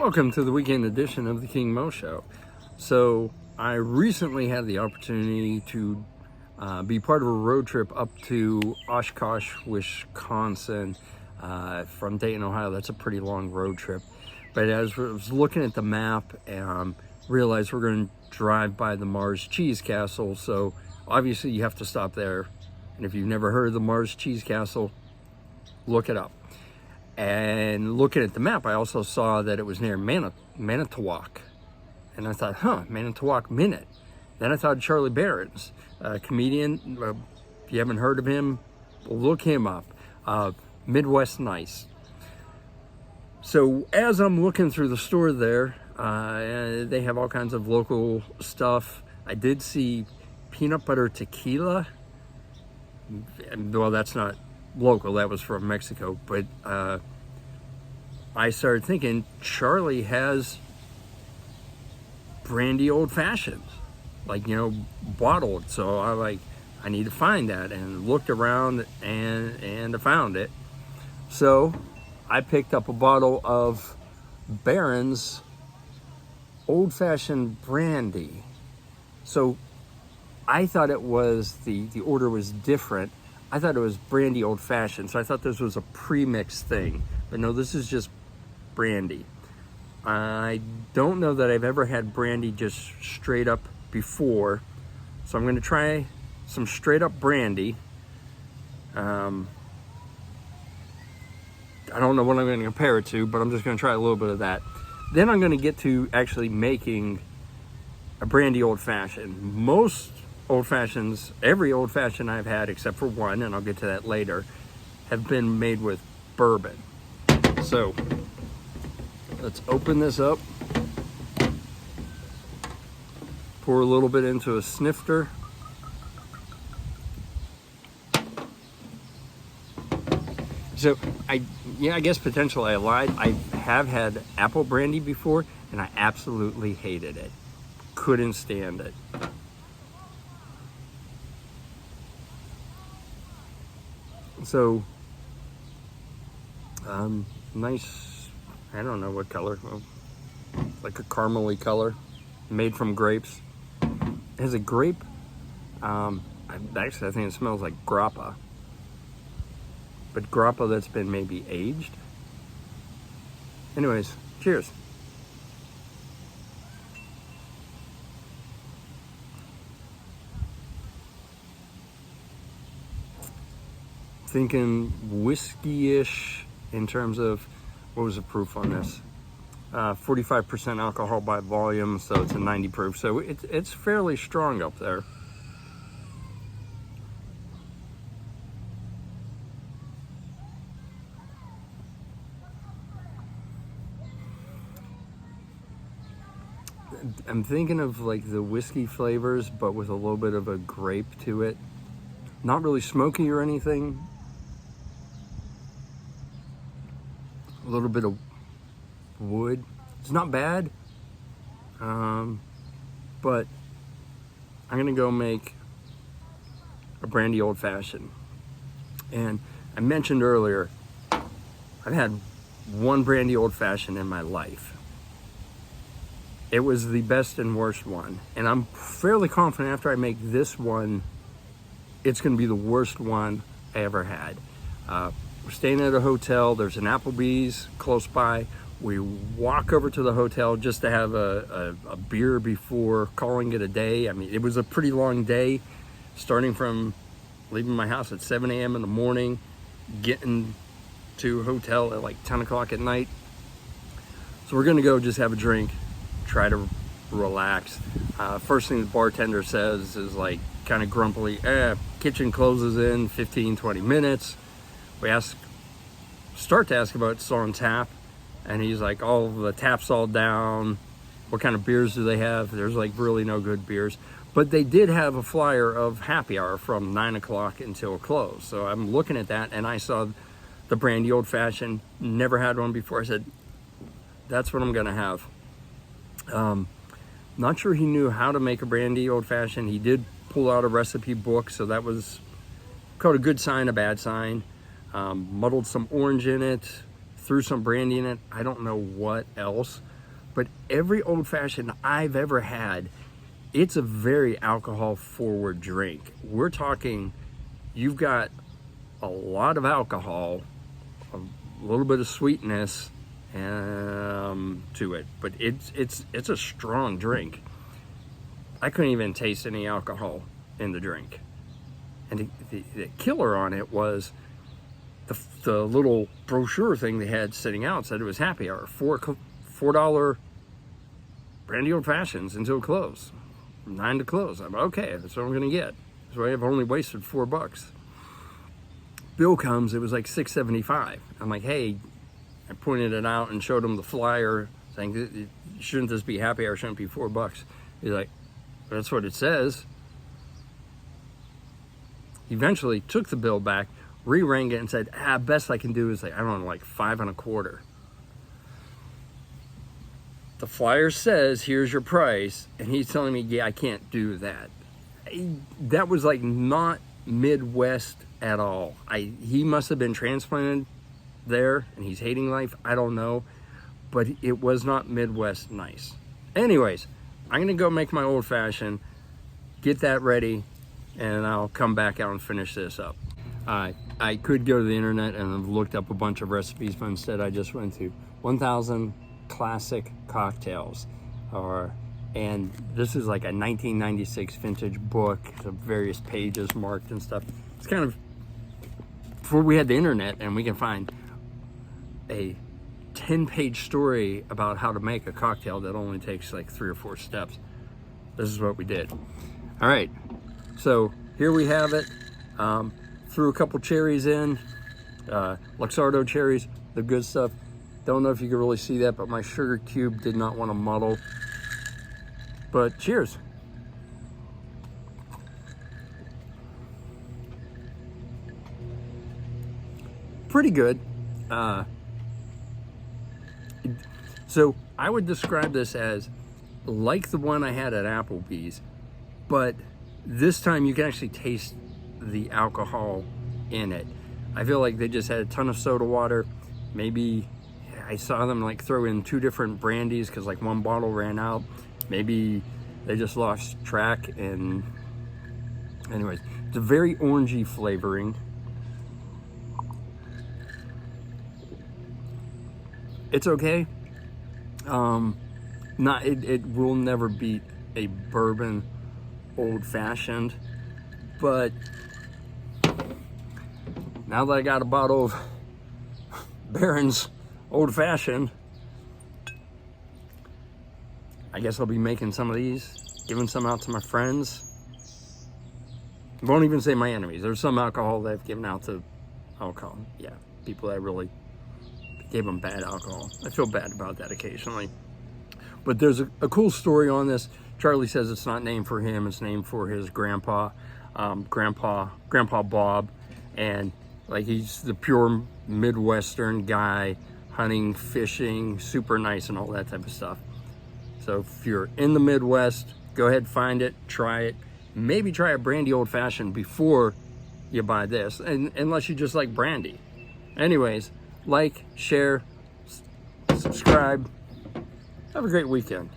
Welcome to the weekend edition of the King Mo Show. So I recently had the opportunity to be part of a road trip up to Oshkosh, Wisconsin, from Dayton, Ohio. That's a pretty long road trip. But as I was looking at the map, realized we're going to drive by the Mars Cheese Castle. So obviously you have to stop there. And if you've never heard of the Mars Cheese Castle, look it up. And looking at the map, I also saw that it was near Manitowoc. And I thought, Manitowoc Minute. Then I thought Charlie Beren's a comedian. If you haven't heard of him, look him up. Midwest Nice. So as I'm looking through the store there, they have all kinds of local stuff. I did see peanut butter tequila. Well, that's not local, that was from Mexico, but I started thinking Charlie has brandy old fashions, like, bottled. So I need to find that, and looked around and I found it. So I picked up a bottle of Beren's Old Fashioned Brandy. So I thought it was the order was different. I thought it was brandy old fashioned, so I thought this was a pre-mixed thing. But no, this is just brandy. I don't know that I've ever had brandy just straight up before, so I'm going to try some straight up brandy. I don't know what I'm going to compare it to, but I'm just going to try a little bit of that. Then I'm going to get to actually making a brandy old fashioned. Most old fashions, every old fashioned I've had except for one, and I'll get to that later, have been made with bourbon. So let's open this up, pour a little bit into a snifter. So I guess potentially I lied. I have had apple brandy before, and I absolutely hated it. Couldn't stand it. So, nice, I don't know what color, like a caramely color, made from grapes. It has a grape, actually I think it smells like grappa, but grappa that's been maybe aged. Anyways, cheers. Thinking whiskey-ish in terms of, what was the proof on this? 45% alcohol by volume, so it's a 90 proof. So it's fairly strong up there. I'm thinking of like the whiskey flavors, but with a little bit of a grape to it. Not really smoky or anything. A little bit of wood. It's not bad, but I'm gonna go make a brandy old fashioned. And I mentioned earlier, I've had one brandy old fashioned in my life. It was the best and worst one, and I'm fairly confident after I make this one, it's gonna be the worst one I ever had. We're staying at a hotel. There's an Applebee's close by. We walk over to the hotel just to have a beer before calling it a day. I mean, it was a pretty long day, starting from leaving my house at 7 a.m. in the morning, getting to a hotel at like 10 o'clock at night. So we're gonna go just have a drink, try to relax. First thing the bartender says is like kind of grumpily, kitchen closes in 15, 20 minutes. We start to ask about what's on tap, and he's like, the tap's all down. What kind of beers do they have? There's like really no good beers. But they did have a flyer of happy hour from 9 o'clock until close. So I'm looking at that, and I saw the brandy old fashioned. Never had one before. I said, that's what I'm gonna have. Not sure he knew how to make a brandy old fashioned. He did pull out a recipe book, so that was called a good sign, a bad sign. Muddled some orange in it, threw some brandy in it. I don't know what else. But every old fashioned I've ever had, it's a very alcohol forward drink. We're talking, you've got a lot of alcohol, a little bit of sweetness to it, but it's a strong drink. I couldn't even taste any alcohol in the drink. And the killer on it was the little brochure thing they had sitting out said it was happy hour, $4 brandy old fashions until close, 9 to close. I'm okay, that's what I'm gonna get. So I've only wasted $4. Bill comes, it was like $6.75. I'm like, hey, I pointed it out and showed him the flyer saying, shouldn't this be happy hour, shouldn't it be $4? He's like, that's what it says. He eventually took the bill back, re-rang it and said, best I can do is like, I don't know, like $5.25. The flyer says, here's your price. And he's telling me, yeah, I can't do that. That was like not Midwest at all. He must have been transplanted there and he's hating life. I don't know, but it was not Midwest nice. Anyways, I'm gonna go make my old fashioned, get that ready, and I'll come back out and finish this up. I could go to the internet and have looked up a bunch of recipes, but instead I just went to 1000 classic cocktails, and this is like a 1996 vintage book, so various pages marked and stuff. It's kind of, before we had the internet and we can find a 10-page story about how to make a cocktail that only takes like 3 or 4 steps. This is what we did. All right, so here we have it. Threw a couple cherries in, Luxardo cherries, the good stuff. Don't know if you can really see that, but my sugar cube did not want to muddle. But cheers. Pretty good. So I would describe this as like the one I had at Applebee's, but this time you can actually taste the alcohol in it. I feel like they just had a ton of soda water. Maybe I saw them like throw in 2 different brandies because like one bottle ran out. Maybe they just lost track. And anyways, it's a very orangey flavoring. It's okay. It will never beat a bourbon old fashioned, but now that I got a bottle of Beren's old fashioned, I guess I'll be making some of these, giving some out to my friends. Won't even say my enemies. There's some alcohol that I've given out to people that really gave them bad alcohol. I feel bad about that occasionally. But there's a cool story on this. Charlie says it's not named for him, it's named for his grandpa, Grandpa Bob. And like, he's the pure Midwestern guy, hunting, fishing, super nice and all that type of stuff. So if you're in the Midwest, go ahead, find it, try it. Maybe try a brandy old fashioned before you buy this, and unless you just like brandy. Anyways, like, share, subscribe. Have a great weekend.